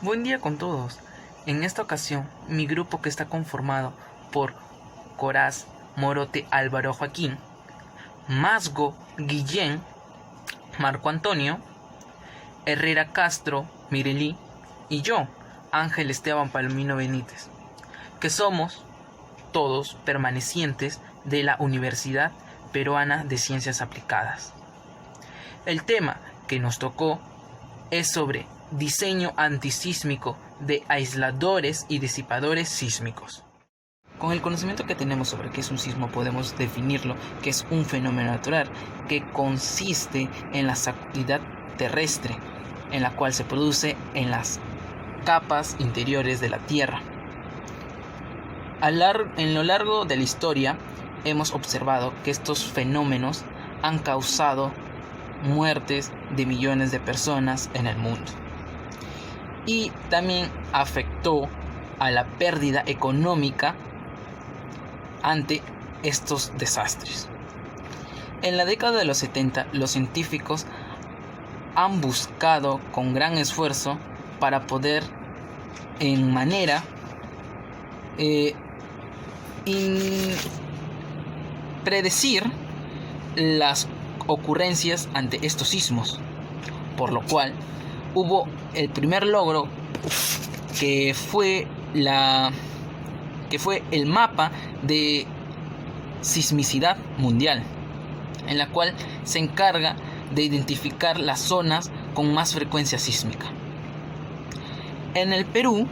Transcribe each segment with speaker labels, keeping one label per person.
Speaker 1: Buen día con todos. En esta ocasión, mi grupo, que está conformado por Coraz, Morote, Álvaro Joaquín, Masgo, Guillén, Marco Antonio, Herrera Castro, Mirelí y yo, Ángel Esteban Palomino Benítez, que somos todos permanecientes de la Universidad Peruana de Ciencias Aplicadas. El tema que nos tocó es sobre diseño antisísmico de aisladores y disipadores sísmicos. Con el conocimiento que tenemos sobre qué es un sismo, podemos definirlo que es un fenómeno natural que consiste en la actividad terrestre, en la cual se produce en las capas interiores de la Tierra. En lo largo de la historia hemos observado que estos fenómenos han causado muertes de millones de personas en el mundo, y también afectó a la pérdida económica ante estos desastres. En la década de los 70, los científicos han buscado con gran esfuerzo para poder en manera predecir las ocurrencias ante estos sismos, por lo cual hubo el primer logro que fue el mapa de sismicidad mundial, en la cual se encarga de identificar las zonas con más frecuencia sísmica. En el Perú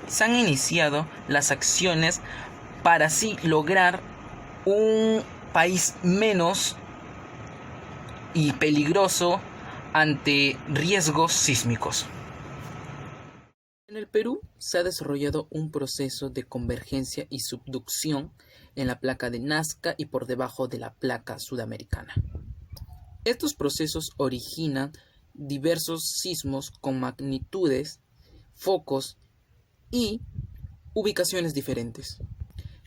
Speaker 1: se han iniciado las acciones para así lograr un país menos y peligroso ante riesgos sísmicos. En el Perú se ha desarrollado un proceso de convergencia y subducción en la placa de Nazca y por debajo de la placa sudamericana. Estos procesos originan diversos sismos con magnitudes, focos y ubicaciones diferentes.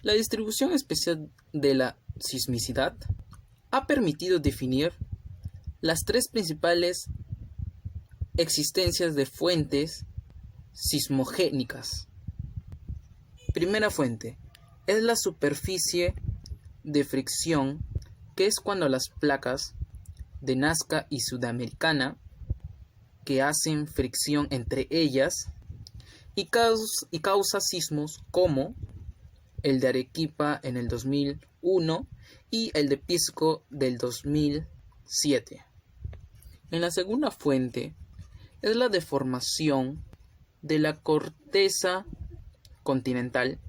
Speaker 1: La distribución especial de la sismicidad ha permitido definir las tres principales existencias de fuentes sismogénicas. Primera fuente es la superficie de fricción, que es cuando las placas de Nazca y Sudamericana que hacen fricción entre ellas y causa sismos como el de Arequipa en el 2001 y el de Pisco del 2007. En la segunda fuente es la deformación de la corteza continental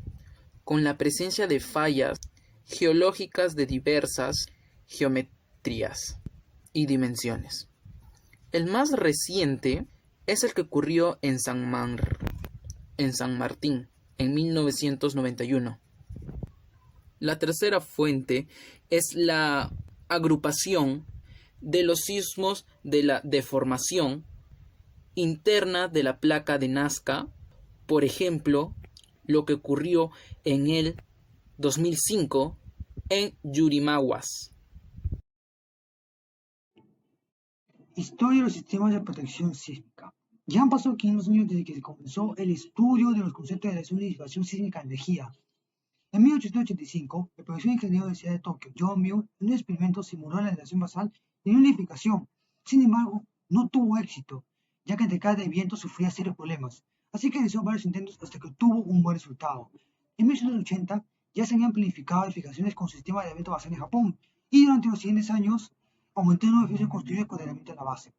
Speaker 1: con la presencia de fallas geológicas de diversas geometrías y dimensiones. El más reciente es el que ocurrió en San Martín en 1991. La tercera fuente es la agrupación de los sismos de la deformación interna de la placa de Nazca, por ejemplo, lo que ocurrió en el 2005 en Yurimaguas.
Speaker 2: Historia de los sistemas de protección sísmica. Ya han pasado 500 años desde que se comenzó el estudio de los conceptos de la disipación sísmica de energía. En 1885, el profesor ingeniero de la ciudad de Tokio, John Mill, en un experimento simuló la radiación basal de una edificación. Sin embargo, no tuvo éxito, ya que ante cada viento sufría serios problemas, así que realizó varios intentos hasta que obtuvo un buen resultado. En 1980 ya se habían planificado edificaciones con sistemas de viento basal en Japón, y durante los siguientes años aumentó el número de edificios construidos con aislamiento en la base.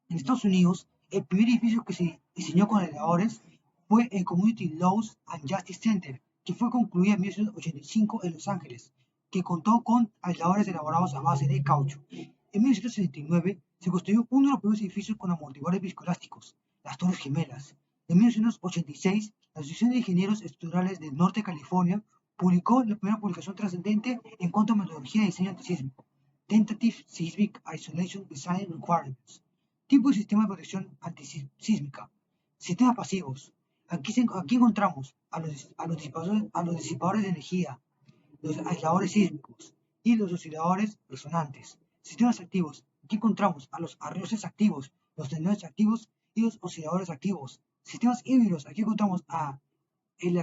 Speaker 2: En Estados Unidos, el primer edificio que se diseñó con aisladores fue el Community Laws and Justice Center, que fue concluido en 1985 en Los Ángeles, que contó con aisladores elaborados a base de caucho. En 1969 se construyó uno de los primeros edificios con amortiguadores viscoelásticos, las Torres Gemelas. En 1986, la Asociación de Ingenieros Estructurales del Norte de California publicó la primera publicación trascendente en cuanto a metodología de diseño antisísmico, Tentative Seismic Isolation Design Requirements. Tipo de sistema de protección antisísmica. Sistemas pasivos. Aquí encontramos a los disipadores de energía, los aisladores sísmicos y los osciladores resonantes. Sistemas activos. Aquí encontramos a los arreglos activos, los tenedores activos y los osciladores activos. Sistemas híbridos, aquí encontramos el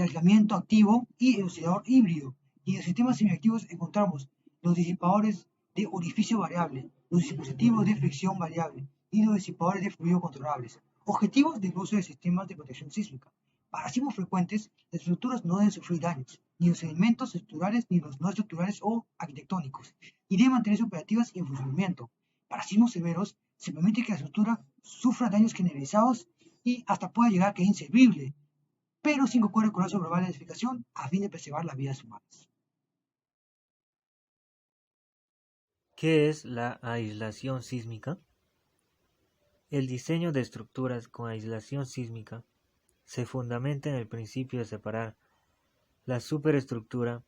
Speaker 2: aislamiento activo y el oscilador híbrido. Y en los sistemas semiactivos encontramos los disipadores de orificio variable, los dispositivos de fricción variable y los disipadores de fluido controlables. Objetivos del uso de sistemas de protección sísmica. Para sismos frecuentes, las estructuras no deben sufrir daños, ni los elementos estructurales ni los no estructurales o arquitectónicos, y deben mantenerse operativas y en funcionamiento. Para sismos severos, se permite que la estructura sufra daños generalizados y hasta pueda llegar a quedar inservible, pero sin que ocurra el colapso global de la edificación a fin de preservar las vidas humanas.
Speaker 3: ¿Qué es la aislación sísmica? El diseño de estructuras con aislación sísmica se fundamenta en el principio de separar la superestructura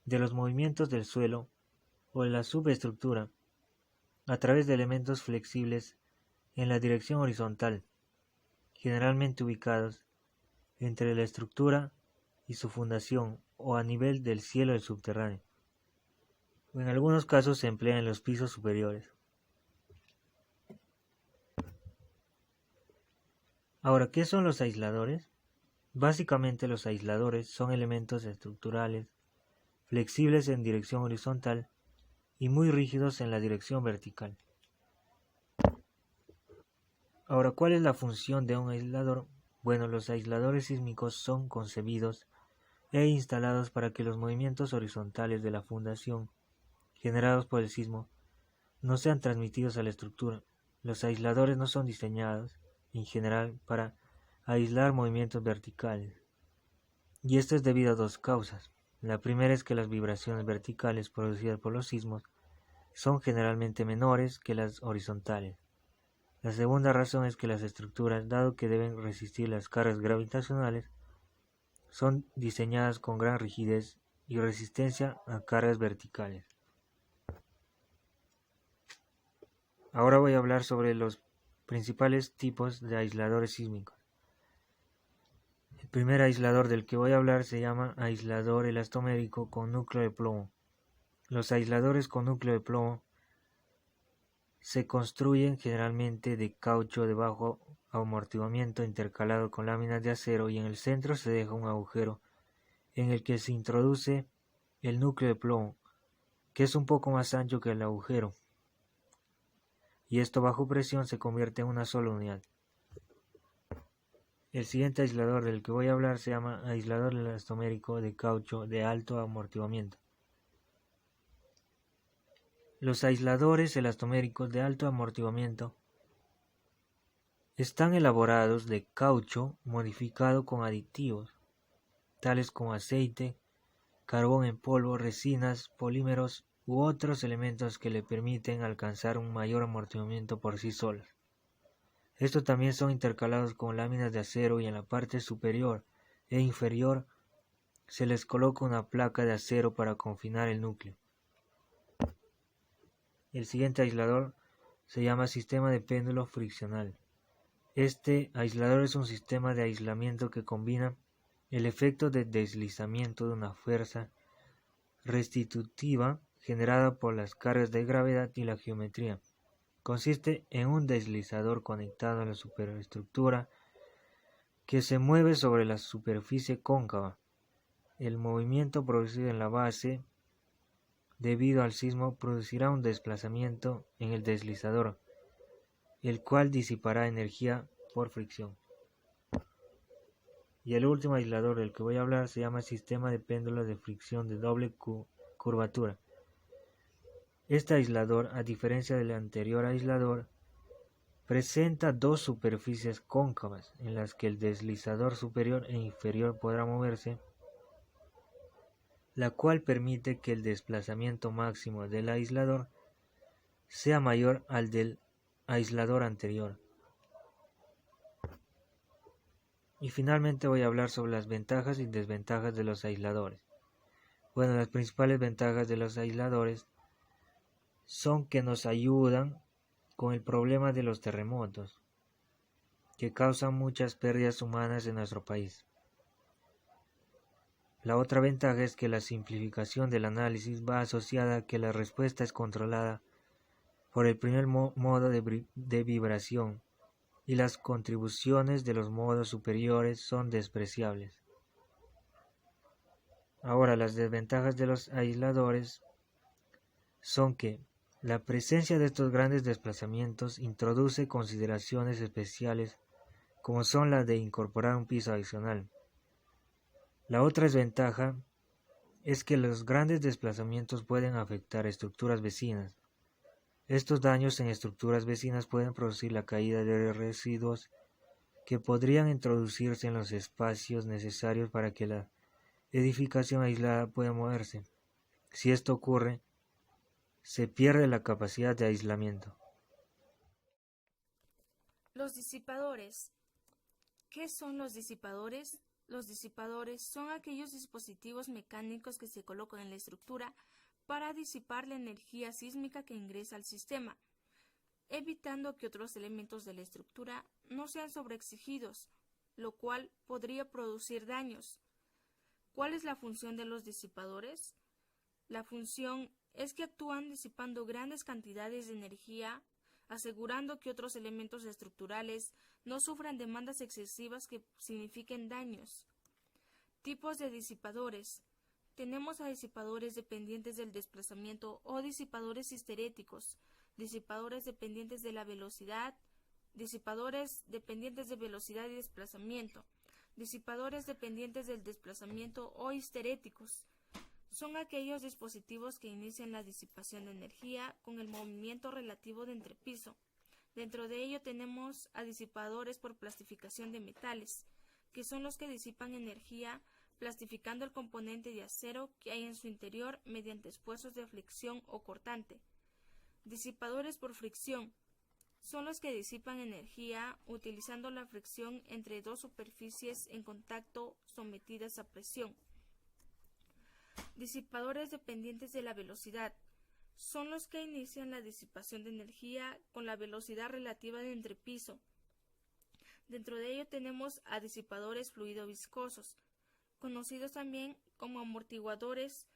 Speaker 3: de los movimientos del suelo o la subestructura a través de elementos flexibles en la dirección horizontal, generalmente ubicados entre la estructura y su fundación o a nivel del cielo del subterráneo. En algunos casos se emplea en los pisos superiores. Ahora, ¿qué son los aisladores? Básicamente los aisladores son elementos estructurales flexibles en dirección horizontal y muy rígidos en la dirección vertical. Ahora, ¿cuál es la función de un aislador? Bueno, los aisladores sísmicos son concebidos e instalados para que los movimientos horizontales de la fundación generados por el sismo no sean transmitidos a la estructura. Los aisladores no son diseñados, en general, para aislar movimientos verticales. Y esto es debido a dos causas. La primera es que las vibraciones verticales producidas por los sismos son generalmente menores que las horizontales. La segunda razón es que las estructuras, dado que deben resistir las cargas gravitacionales, son diseñadas con gran rigidez y resistencia a cargas verticales. Ahora voy a hablar sobre los principales tipos de aisladores sísmicos. El primer aislador del que voy a hablar se llama aislador elastomérico con núcleo de plomo. Los aisladores con núcleo de plomo se construyen generalmente de caucho de bajo amortiguamiento intercalado con láminas de acero y en el centro se deja un agujero en el que se introduce el núcleo de plomo, que es un poco más ancho que el agujero, y esto bajo presión se convierte en una sola unidad. El siguiente aislador del que voy a hablar se llama aislador elastomérico de caucho de alto amortiguamiento. Los aisladores elastoméricos de alto amortiguamiento están elaborados de caucho modificado con aditivos, tales como aceite, carbón en polvo, resinas, polímeros u otros elementos que le permiten alcanzar un mayor amortiguamiento por sí solos. Estos también son intercalados con láminas de acero y en la parte superior e inferior se les coloca una placa de acero para confinar el núcleo. El siguiente aislador se llama sistema de péndulo friccional. Este aislador es un sistema de aislamiento que combina el efecto de deslizamiento de una fuerza restitutiva generada por las cargas de gravedad y la geometría. Consiste en un deslizador conectado a la superestructura que se mueve sobre la superficie cóncava. El movimiento producido en la base debido al sismo producirá un desplazamiento en el deslizador, el cual disipará energía por fricción. Y el último aislador del que voy a hablar se llama sistema de péndulo de fricción de doble curvatura. Este aislador, a diferencia del anterior aislador, presenta dos superficies cóncavas en las que el deslizador superior e inferior podrá moverse, la cual permite que el desplazamiento máximo del aislador sea mayor al del aislador anterior. Y finalmente voy a hablar sobre las ventajas y desventajas de los aisladores. Bueno, las principales ventajas de los aisladores son que nos ayudan con el problema de los terremotos, que causan muchas pérdidas humanas en nuestro país. La otra ventaja es que la simplificación del análisis va asociada a que la respuesta es controlada por el primer modo de vibración, y las contribuciones de los modos superiores son despreciables. Ahora, las desventajas de los aisladores son que la presencia de estos grandes desplazamientos introduce consideraciones especiales como son las de incorporar un piso adicional. La otra desventaja es que los grandes desplazamientos pueden afectar estructuras vecinas. Estos daños en estructuras vecinas pueden producir la caída de residuos que podrían introducirse en los espacios necesarios para que la edificación aislada pueda moverse. Si esto ocurre, se pierde la capacidad de aislamiento.
Speaker 4: Los disipadores. ¿Qué son los disipadores? Los disipadores son aquellos dispositivos mecánicos que se colocan en la estructura para disipar la energía sísmica que ingresa al sistema, evitando que otros elementos de la estructura no sean sobreexigidos, lo cual podría producir daños. ¿Cuál es la función de los disipadores? La función es que actúan disipando grandes cantidades de energía, asegurando que otros elementos estructurales no sufran demandas excesivas que signifiquen daños. Tipos de disipadores. Tenemos a disipadores dependientes del desplazamiento o disipadores histeréticos, disipadores dependientes de la velocidad, disipadores dependientes de velocidad y desplazamiento, disipadores dependientes del desplazamiento o histeréticos. Son aquellos dispositivos que inician la disipación de energía con el movimiento relativo de entrepiso. Dentro de ello tenemos a disipadores por plastificación de metales, que son los que disipan energía plastificando el componente de acero que hay en su interior mediante esfuerzos de flexión o cortante. Disipadores por fricción son los que disipan energía utilizando la fricción entre dos superficies en contacto sometidas a presión. Disipadores dependientes de la velocidad son los que inician la disipación de energía con la velocidad relativa de entrepiso. Dentro de ello tenemos a disipadores fluido-viscosos, conocidos también como amortiguadores.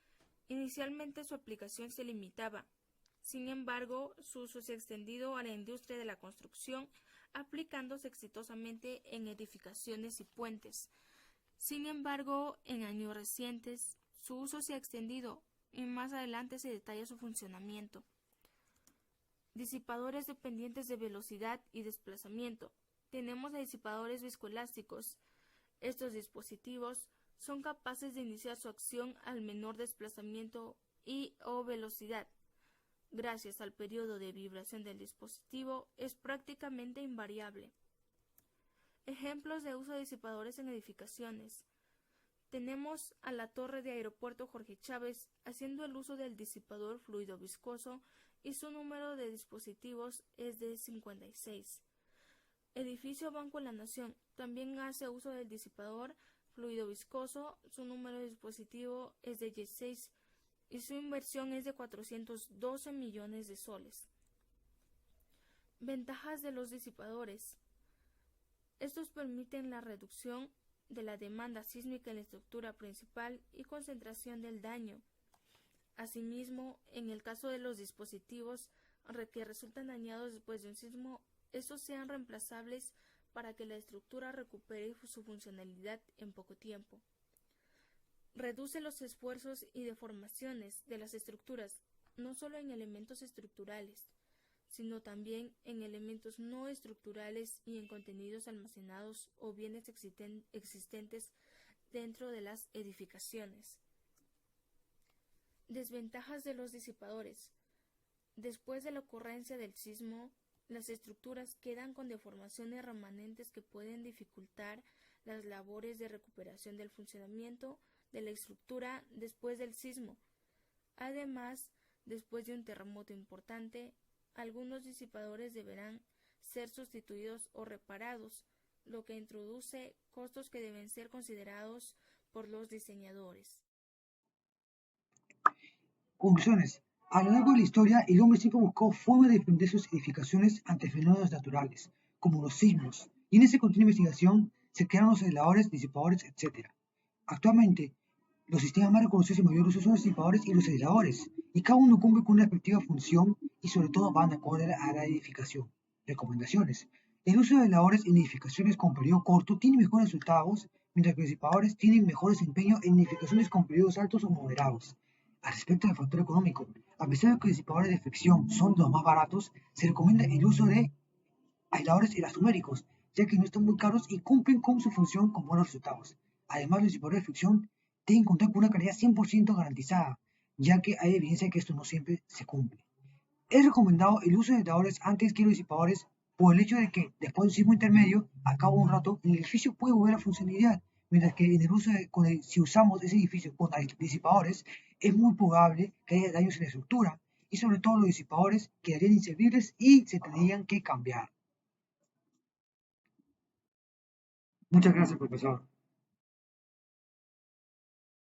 Speaker 4: Inicialmente su aplicación se limitaba. Sin embargo, su uso se ha extendido a la industria de la construcción, aplicándose exitosamente en edificaciones y puentes. Sin embargo, en años recientes, su uso se ha extendido y más adelante se detalla su funcionamiento. Disipadores dependientes de velocidad y desplazamiento. Tenemos a disipadores viscoelásticos. Estos dispositivos son capaces de iniciar su acción al menor desplazamiento y o velocidad. Gracias al periodo de vibración del dispositivo, es prácticamente invariable. Ejemplos de uso de disipadores en edificaciones. Tenemos a la torre de aeropuerto Jorge Chávez haciendo el uso del disipador fluido viscoso y su número de dispositivos es de 56. Edificio Banco de la Nación también hace uso del disipador fluido viscoso, su número de dispositivo es de 16 y su inversión es de 412 millones de soles. Ventajas de los disipadores. Estos permiten la reducción de la demanda sísmica en la estructura principal y concentración del daño. Asimismo, en el caso de los dispositivos que resultan dañados después de un sismo, estos sean reemplazables para que la estructura recupere su funcionalidad en poco tiempo. Reduce los esfuerzos y deformaciones de las estructuras, no solo en elementos estructurales, sino también en elementos no estructurales y en contenidos almacenados o bienes existentes dentro de las edificaciones. Desventajas de los disipadores. Después de la ocurrencia del sismo, las estructuras quedan con deformaciones remanentes que pueden dificultar las labores de recuperación del funcionamiento de la estructura después del sismo. Además, después de un terremoto importante, algunos disipadores deberán ser sustituidos o reparados, lo que introduce costos que deben ser considerados por los diseñadores.
Speaker 2: Conclusiones. A lo largo de la historia, el hombre siempre buscó formas de defender sus edificaciones ante fenómenos naturales, como los sismos, y en ese continuo de investigación se crearon los aisladores, disipadores, etc. Actualmente, los sistemas más reconocidos y mayor uso son los disipadores y los aisladores, y cada uno cumple con una respectiva función y sobre todo van de acuerdo a la edificación. Recomendaciones. El uso de aisladores en edificaciones con periodo corto tiene mejores resultados, mientras que los disipadores tienen mejor desempeño en edificaciones con periodos altos o moderados. Al respecto del factor económico, a pesar de que los disipadores de fricción son los más baratos, se recomienda el uso de aisladores elastoméricos, ya que no están muy caros y cumplen con su función con buenos resultados. Además, los disipadores de fricción deben contar con una calidad 100% garantizada, ya que hay evidencia de que esto no siempre se cumple. Es recomendado el uso de aisladores antes que los disipadores por el hecho de que después de un sismo intermedio, a cabo de un rato, el edificio puede volver a funcionalidad, mientras que en el uso si usamos ese edificio con disipadores, es muy probable que haya daños en la estructura y sobre todo los disipadores quedarían inservibles y se tendrían que cambiar. Muchas gracias, profesor.